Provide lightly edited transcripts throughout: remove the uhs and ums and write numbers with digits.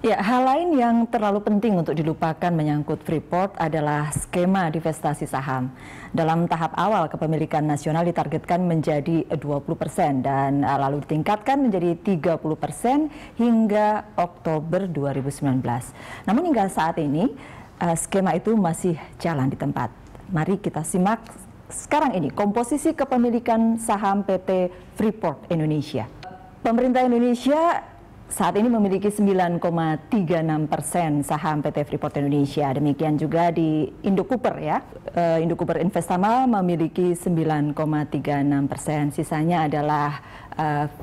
Ya, hal lain yang terlalu penting untuk dilupakan menyangkut Freeport adalah skema divestasi saham. Dalam tahap awal, kepemilikan nasional ditargetkan menjadi 20% dan lalu ditingkatkan menjadi 30% hingga Oktober 2019. Namun hingga saat ini, skema itu masih jalan di tempat. Mari kita simak sekarang ini komposisi kepemilikan saham PT Freeport Indonesia. Pemerintah Indonesia saat ini memiliki 9,36% saham PT Freeport Indonesia. Demikian juga di Indo Cooper ya. Indo Cooper Investama memiliki 9,36%. Sisanya adalah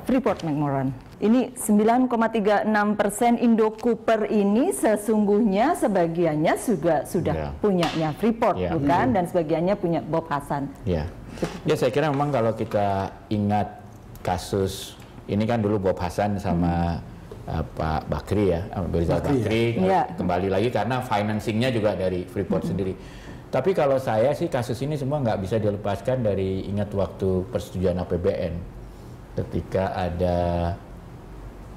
Freeport McMoran. Ini 9,36% Indo Cooper ini sesungguhnya sebagiannya sudah punyanya Freeport bukan, dan sebagiannya punya Bob Hasan. Ya, saya kira memang kalau kita ingat kasus ini kan dulu Bob Hasan sama Pak Bakri ya, Rizal Bakri kembali lagi karena financingnya juga dari Freeport sendiri. Tapi kalau saya sih kasus ini semua nggak bisa dilepaskan dari ingat waktu persetujuan APBN ketika ada,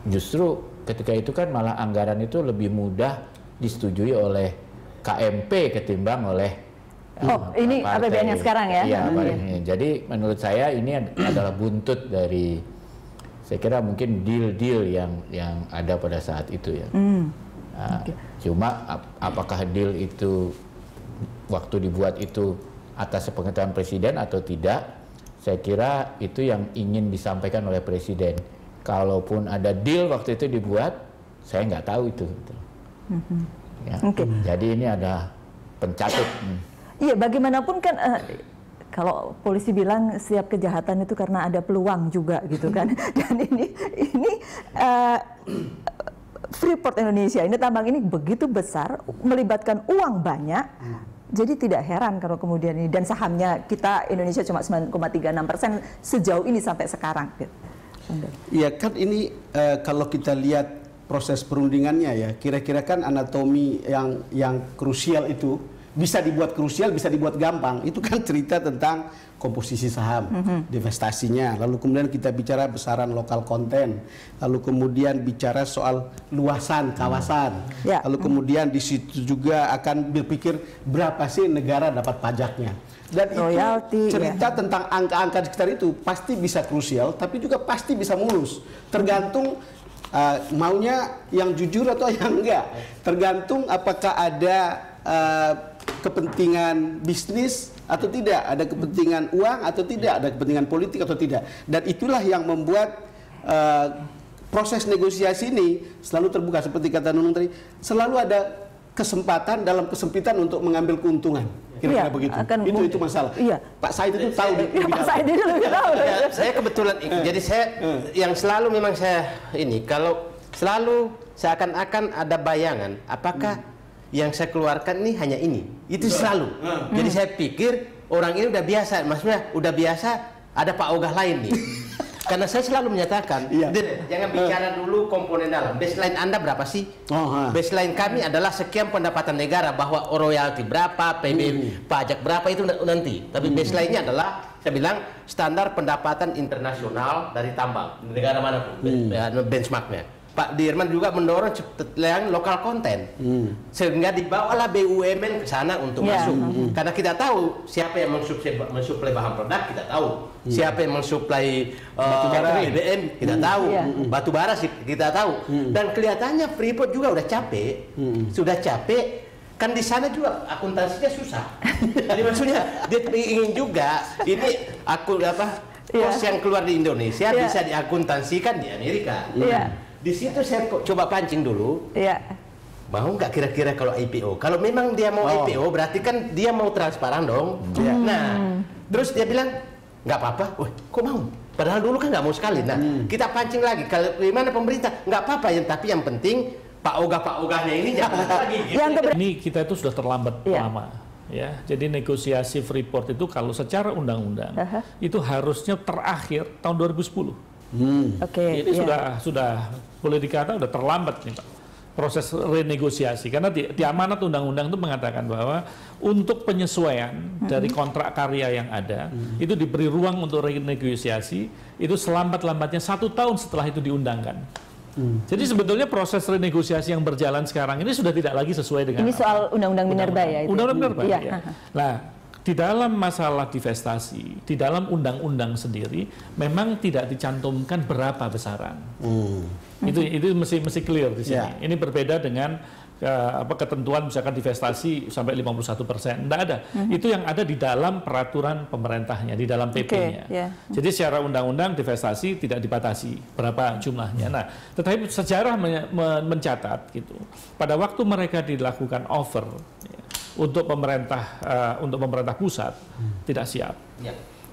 justru ketika itu kan malah anggaran itu lebih mudah disetujui oleh KMP ketimbang oleh ini APBN yang sekarang ya? Iya, jadi menurut saya ini adalah buntut dari, saya kira mungkin deal-deal yang ada pada saat itu ya. Cuma apakah deal itu waktu dibuat itu atas sepengetahuan presiden atau tidak, saya kira itu yang ingin disampaikan oleh presiden. Kalaupun ada deal waktu itu dibuat, saya nggak tahu itu. Ya. Jadi ini ada pencatut. Iya, bagaimanapun kan kalau polisi bilang setiap kejahatan itu karena ada peluang juga gitu kan. Dan ini Freeport Indonesia, ini tambang ini begitu besar, melibatkan uang banyak. Jadi tidak heran kalau kemudian ini, dan sahamnya kita Indonesia cuma 9,36% sejauh ini sampai sekarang. Iya kan ini kalau kita lihat proses perundingannya ya, kira-kira kan anatomi yang krusial itu bisa dibuat krusial, bisa dibuat gampang. Itu kan cerita tentang komposisi saham, divestasinya. Lalu kemudian kita bicara besaran lokal konten. Lalu kemudian bicara soal luasan kawasan. Lalu kemudian di situ juga akan berpikir berapa sih negara dapat pajaknya. Dan royalty, itu cerita tentang angka-angka di sekitar itu pasti bisa krusial, tapi juga pasti bisa mulus. Tergantung maunya yang jujur atau yang enggak. Tergantung apakah ada kepentingan bisnis atau tidak, ada kepentingan uang atau tidak, ada kepentingan politik atau tidak. Dan itulah yang membuat proses negosiasi ini selalu terbuka. Seperti kata Nunung tadi, selalu ada kesempatan dalam kesempitan untuk mengambil keuntungan. Kira-kira begitu. Itu masalah. Pak Said itu tahu. Pak Said itu lebih tahu. Saya kebetulan jadi saya yang selalu memang saya ini, kalau selalu seakan-akan ada bayangan apakah yang saya keluarkan ini hanya ini, itu selalu. Jadi saya pikir orang ini udah biasa, maksudnya udah biasa ada Pak Ogah lain nih. Karena saya selalu menyatakan, jangan bicara dulu komponen dalam. Baseline Anda berapa sih? Baseline kami adalah sekian pendapatan negara, bahwa royalti berapa, pajak berapa itu nanti. Tapi baseline-nya adalah, saya bilang, standar pendapatan internasional dari tambang negara manapun, benchmarknya. Pak Dirman juga mendorong yang lokal konten, sehingga dibawalah BUMN ke sana untuk masuk. Karena kita tahu siapa yang mensuplai bahan peledak, kita tahu. Siapa yang mensuplai BBM, kita tahu. Batu bara kita tahu. Dan kelihatannya Freeport juga udah capek, sudah capek. Kan di sana juga akuntansinya susah. Jadi maksudnya dia ingin juga ini kos yang keluar di Indonesia bisa diakuntansikan di Amerika. Di situ saya coba pancing dulu. Mau nggak kira-kira kalau IPO? Kalau memang dia mau IPO, berarti kan dia mau transparan dong. Nah, terus dia bilang nggak apa-apa. Wah, kok mau? Padahal dulu kan nggak mau sekali. Nah, kita pancing lagi. Kalau gimana pemerintah? Nggak apa-apa, tapi yang penting Pak Ogah-Pak-Ogahnya ini jangan lagi. Ini kita itu sudah terlambat lama. Ya, jadi negosiasi Freeport itu kalau secara undang-undang itu harusnya terakhir tahun 2010. Ini sudah boleh dikata sudah terlambat nih Pak, proses renegosiasi, karena di amanat undang-undang itu mengatakan bahwa untuk penyesuaian dari kontrak karya yang ada itu diberi ruang untuk renegosiasi itu selambat-lambatnya 1 tahun setelah itu diundangkan. Jadi sebetulnya proses renegosiasi yang berjalan sekarang ini sudah tidak lagi sesuai dengan ini soal undang-undang minerba ya itu. Undang-undang minerba. Iya. Ya. Nah, di dalam masalah divestasi, di dalam undang-undang sendiri memang tidak dicantumkan berapa besaran. Itu mesti clear di sini. Ini berbeda dengan ketentuan misalkan divestasi sampai 51%. Tidak ada. Itu yang ada di dalam peraturan pemerintahnya, di dalam PP-nya. Jadi secara undang-undang divestasi tidak dibatasi berapa jumlahnya. Nah, tetapi sejarah mencatat gitu. Pada waktu mereka dilakukan offer untuk pemerintah pusat tidak siap.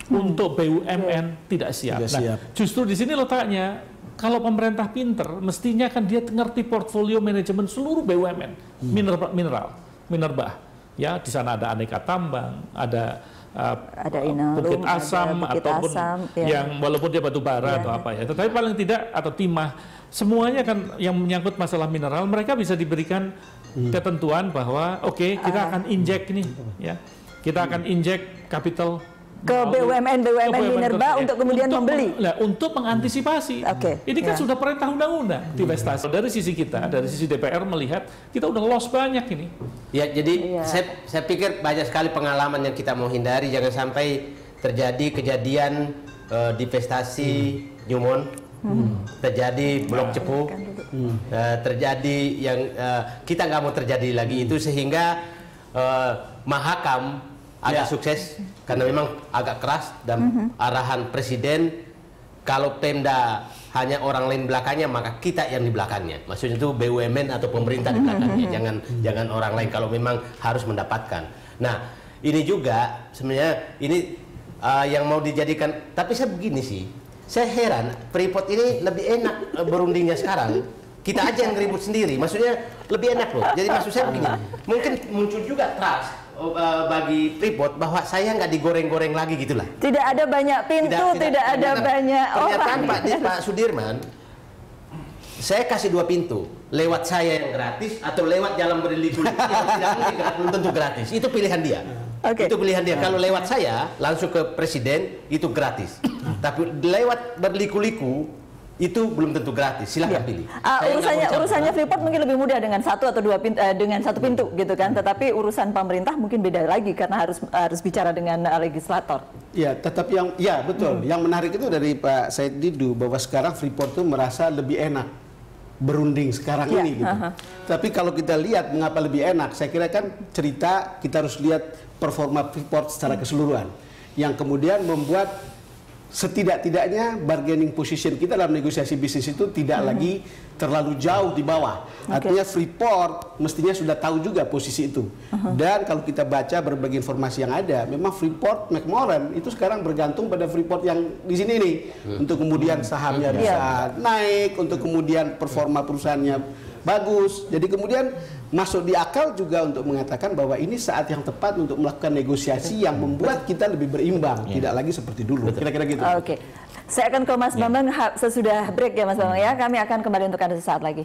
Untuk BUMN tidak siap. Nah, justru di sini letaknya. Kalau pemerintah pinter, mestinya kan dia ngerti portfolio manajemen seluruh BUMN, minerba. Ya, di sana ada aneka tambang, ada bukit asam ataupun yang walaupun dia batu bara atau apa ya. Tetapi paling tidak atau timah, semuanya kan yang menyangkut masalah mineral, mereka bisa diberikan ketentuan bahwa oke, kita akan injek nih, ya, kita akan injek capital ke BUMN minerba untuk kemudian membeli. Untuk mengantisipasi. Ini kan sudah perintah undang-undang divestasi. Dari sisi kita, dari sisi DPR melihat kita udah loss banyak ini. Ya, jadi saya pikir banyak sekali pengalaman yang kita mau hindari. Jangan sampai terjadi kejadian divestasi Newmont, terjadi Blok Cepu, terjadi yang kita nggak mau terjadi lagi itu, sehingga Mahakam agak sukses karena memang agak keras dan arahan presiden kalau Pemda hanya orang lain belakangnya maka kita yang di belakangnya. Maksudnya itu BUMN atau pemerintah di belakangnya, jangan orang lain kalau memang harus mendapatkan. Nah, ini juga sebenarnya ini yang mau dijadikan, tapi saya begini sih. Saya heran Freeport ini lebih enak berundingnya sekarang. Kita aja yang ribut sendiri. Maksudnya lebih enak loh. Jadi maksud saya begini, mungkin muncul juga trust bagi Freeport bahwa saya nggak digoreng-goreng lagi gitulah. Tidak ada banyak pintu, tidak ada banyak orang. Pak Sudirman, saya kasih 2 pintu, lewat saya yang gratis atau lewat jalan berliku-liku yang tidak mungkin belum tentu gratis. Itu pilihan dia. Itu pilihan dia. Kalau lewat saya langsung ke presiden itu gratis. Tapi lewat berliku-liku itu belum tentu gratis, silahkan pilih. Urusannya Freeport mungkin lebih mudah dengan 1 atau 2 pintu, dengan 1 pintu gitu kan. Tetapi urusan pemerintah mungkin beda lagi karena harus bicara dengan legislator. Ya, tetap betul. Yang menarik itu dari Pak Said Didu bahwa sekarang Freeport itu merasa lebih enak berunding sekarang ini gitu. Tapi kalau kita lihat mengapa lebih enak, saya kira kan cerita kita harus lihat performa Freeport secara keseluruhan yang kemudian membuat setidak-tidaknya bargaining position kita dalam negosiasi bisnis itu tidak lagi terlalu jauh di bawah. Artinya Freeport mestinya sudah tahu juga posisi itu. Dan kalau kita baca berbagai informasi yang ada, memang Freeport McMoran itu sekarang bergantung pada Freeport yang di sini nih. Untuk kemudian sahamnya bisa naik, untuk kemudian performa perusahaannya bagus. Jadi kemudian masuk di akal juga untuk mengatakan bahwa ini saat yang tepat untuk melakukan negosiasi yang membuat kita lebih berimbang, tidak lagi seperti dulu. Kira-kira gitu. Saya akan ke Mas Bambang sesudah break ya Mas Bambang ya. Kami akan kembali untuk Anda sesaat lagi.